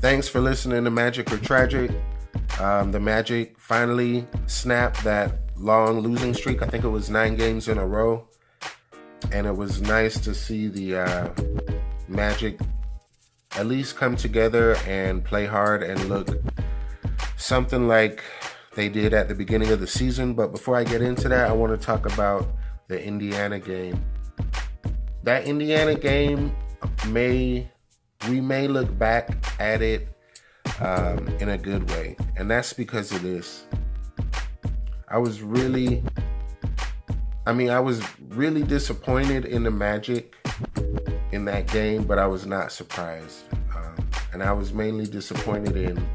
Thanks for listening to Magic or Tragic. The Magic finally snapped that long losing streak. I think it was 9 games in a row. And it was nice to see the Magic at least come together and play hard and look something like they did at the beginning of the season. But before I get into that, I want to talk about the Indiana game. That Indiana game, we may look back at it in a good way. And that's because of this. I was really disappointed in the Magic in that game, but I was not surprised. And I was mainly disappointed in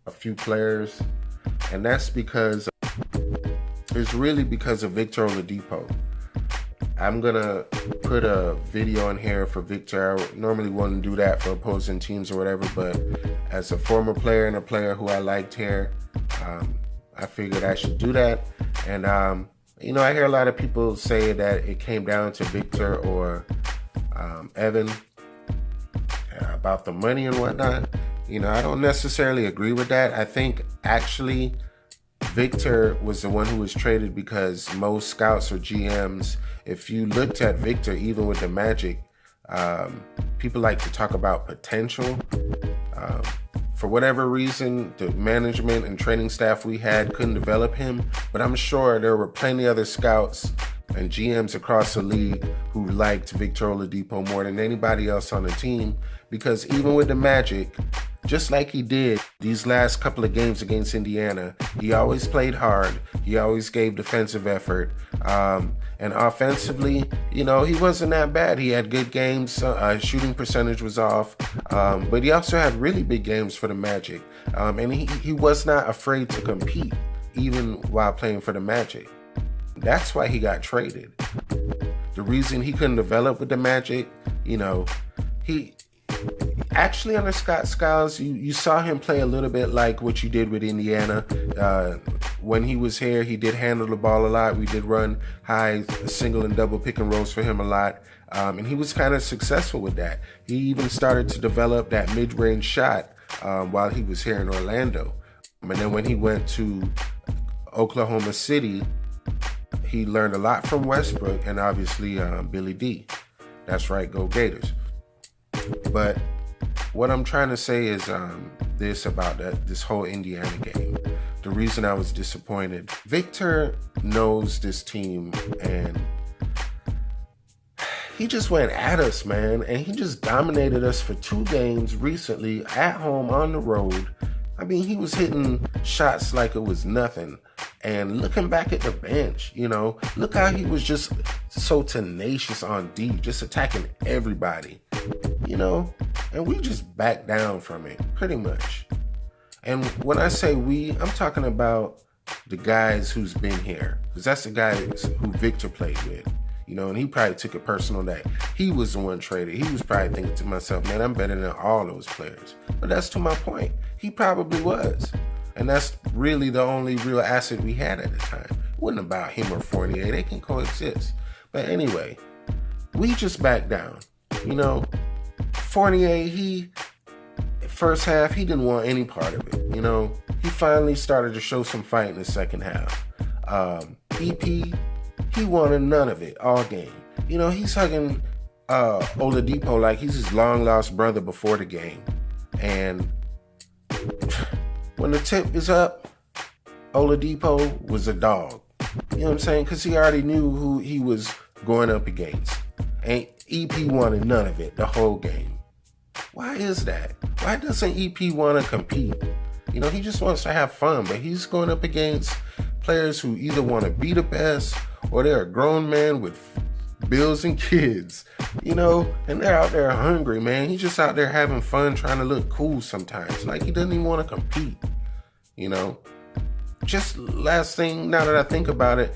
a few players. And that's because it's really because of Victor Oladipo. I'm going to put a video in here for Victor. I normally wouldn't do that for opposing teams or whatever, but as a former player and a player who I liked here, I figured I should do that. And, I hear a lot of people say that it came down to Victor or Evan about the money and whatnot. I don't necessarily agree with that. I think actually Victor was the one who was traded because most scouts or GMs, if you looked at Victor, even with the Magic, people like to talk about potential. For whatever reason, the management and training staff we had couldn't develop him, but I'm sure there were plenty other scouts and GMs across the league who liked Victor Oladipo more than anybody else on the team, because even with the Magic, just like he did these last couple of games against Indiana, he always played hard. He always gave defensive effort. And offensively, he wasn't that bad. He had good games. Shooting percentage was off. But he also had really big games for the Magic. And he was not afraid to compete, even while playing for the Magic. That's why he got traded. The reason he couldn't develop with the Magic, he... Actually, under Scott Skiles, you saw him play a little bit like what you did with Indiana. When he was here, he did handle the ball a lot. We did run high single and double pick and rolls for him a lot. And he was kind of successful with that. He even started to develop that mid-range shot while he was here in Orlando. And then when he went to Oklahoma City, he learned a lot from Westbrook and obviously Billy D. That's right, go Gators. But what I'm trying to say is this about this whole Indiana game. The reason I was disappointed, Victor knows this team, and he just went at us, man. And he just dominated us for 2 games recently, at home, on the road. I mean, he was hitting shots like it was nothing. And looking back at the bench, look how he was just so tenacious on D, just attacking everybody, and we just backed down from it, pretty much. And when I say we, I'm talking about the guys who's been here, because that's the guys who Victor played with, and he probably took it personal that he was the one traded. He was probably thinking to himself, man, I'm better than all those players. But that's to my point. He probably was. And that's really the only real asset we had at the time. It wasn't about him or Fournier. They can coexist. But anyway, we just backed down. Fournier, first half, he didn't want any part of it. He finally started to show some fight in the second half. EP, he wanted none of it all game. He's hugging Oladipo like he's his long lost brother before the game. And when the tip is up, Oladipo was a dog. You know what I'm saying? Because he already knew who he was going up against. And EP wanted none of it the whole game. Why is that? Why doesn't EP want to compete? He just wants to have fun, but he's going up against players who either want to be the best or they're a grown man with bills and kids, and they're out there hungry, man. He's just out there having fun, trying to look cool sometimes. Like he doesn't even want to compete, Just last thing, now that I think about it,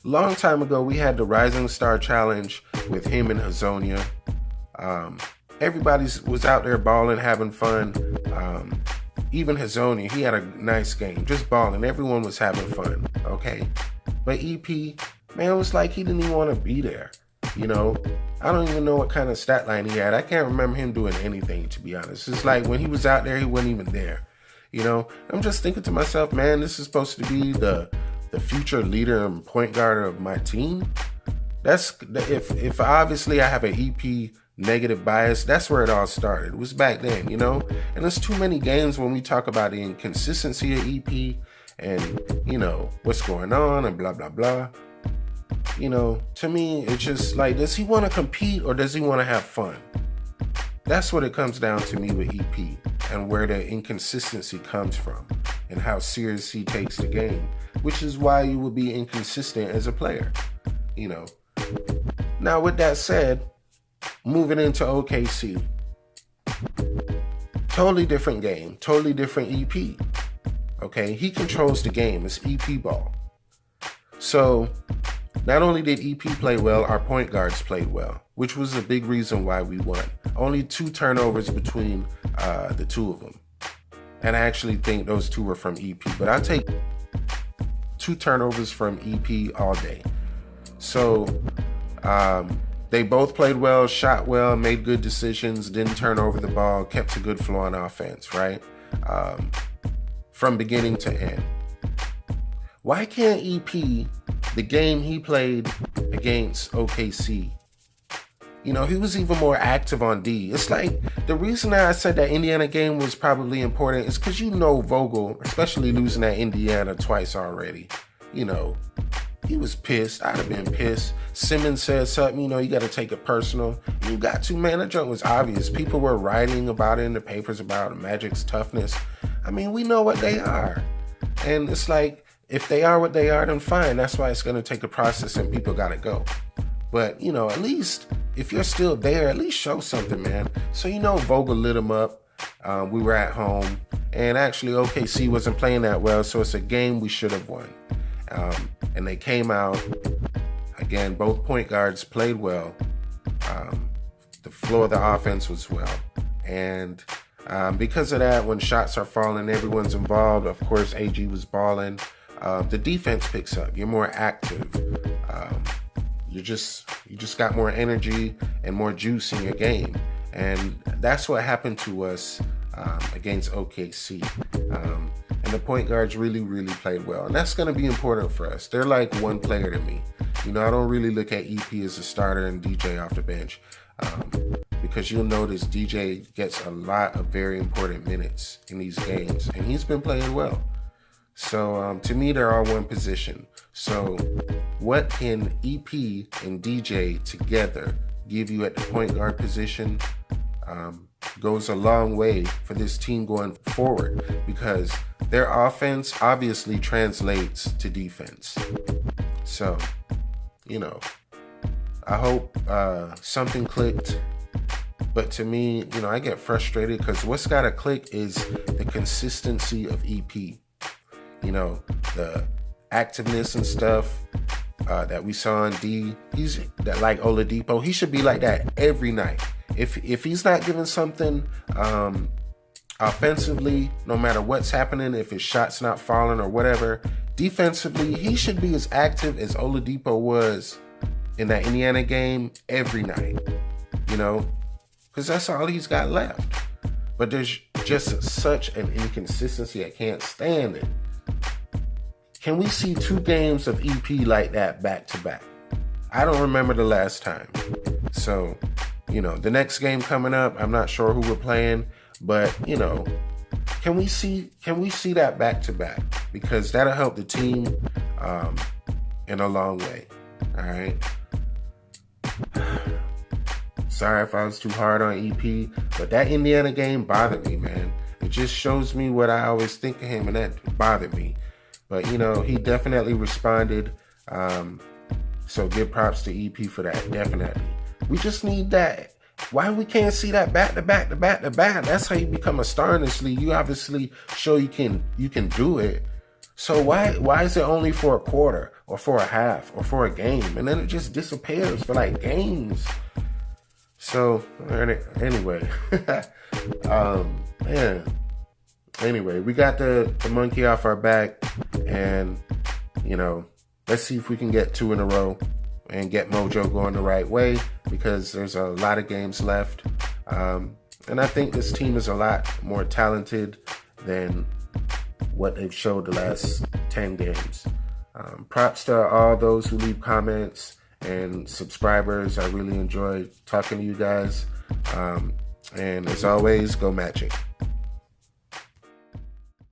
long time ago, we had the Rising Star Challenge with him and Hazonia. Everybody was out there balling, having fun. Even Hazonia, he had a nice game, just balling. Everyone was having fun, okay? But EP, man, it was like he didn't even want to be there. You know, I don't even know what kind of stat line he had. I can't remember him doing anything, to be honest. It's like when he was out there, he wasn't even there. You know, I'm just thinking to myself, man, this is supposed to be the future leader and point guard of my team. That's if obviously I have an EP negative bias, that's where it all started. It was back then, you know? And there's too many games when we talk about the inconsistency of EP and, you know, what's going on and blah, blah, blah. You know, to me, it's just like, does he want to compete or does he want to have fun? That's what it comes down to me with EP and where the inconsistency comes from and how serious he takes the game, which is why you would be inconsistent as a player, you know. Now, with that said, moving into OKC, totally different game, totally different EP. Okay, he controls the game. It's EP ball. So, not only did EP play well, our point guards played well, which was a big reason why we won. Only 2 turnovers between the two of them. And I actually think those 2 were from EP, but I'll take 2 turnovers from EP all day. So, they both played well, shot well, made good decisions, didn't turn over the ball, kept a good flow on offense, right? From beginning to end. Why can't EP, the game he played against OKC, you know, he was even more active on D. It's like, the reason that I said that Indiana game was probably important is because, you know, Vogel, especially losing at Indiana twice already, you know, he was pissed. I'd have been pissed. Simmons said something, you know, you got to take it personal. You got to, man, that joke was obvious. People were writing about it in the papers about Magic's toughness. I mean, we know what they are. And it's like, if they are what they are, then fine. That's why it's going to take a process and people got to go. But, you know, at least if you're still there, at least show something, man. So, you know, Vogel lit him up. We were at home. And actually, OKC wasn't playing that well. So it's a game we should have won. And they came out. Again, both point guards played well. The flow of the offense was well. And because of that, when shots are falling, everyone's involved. Of course, AG was balling. The defense picks up. You're more active. You just got more energy and more juice in your game. And that's what happened to us against OKC. And the point guards really, really played well. And that's going to be important for us. They're like one player to me. You know, I don't really look at EP as a starter and DJ off the bench. Because you'll notice DJ gets a lot of very important minutes in these games. And he's been playing well. So to me, they're all one position. So what can EP and DJ together give you at the point guard position goes a long way for this team going forward, because their offense obviously translates to defense. So, you know, I hope something clicked. But to me, you know, I get frustrated because what's got to click is the consistency of EP. You know, the activeness and stuff that we saw in D. He's that like Oladipo. He should be like that every night. If he's not giving something offensively, no matter what's happening, if his shot's not falling or whatever, defensively, he should be as active as Oladipo was in that Indiana game every night. You know, because that's all he's got left. But there's just such an inconsistency. I can't stand it. Can we see 2 games of EP like that back to back? I don't remember the last time. So, you know, the next game coming up, I'm not sure who we're playing, but, you know, can we see that back to back? Because that'll help the team in a long way. All right. Sorry if I was too hard on EP, but that Indiana game bothered me, man. It just shows me what I always think of him, and that bothered me. But, you know, he definitely responded. So give props to EP for that, definitely. We just need that. Why we can't see that back to back to back to back? That's how you become a star in this league. You obviously show you can do it. So why is it only for a quarter or for a half or for a game? And then it just disappears for like games. So anyway, man. Anyway, we got the monkey off our back, and, you know, let's see if we can get 2 in a row and get Mojo going the right way, because there's a lot of games left. And I think this team is a lot more talented than what they've showed the last 10 games. Props to all those who leave comments and subscribers. I really enjoy talking to you guys. And as always, go Magic.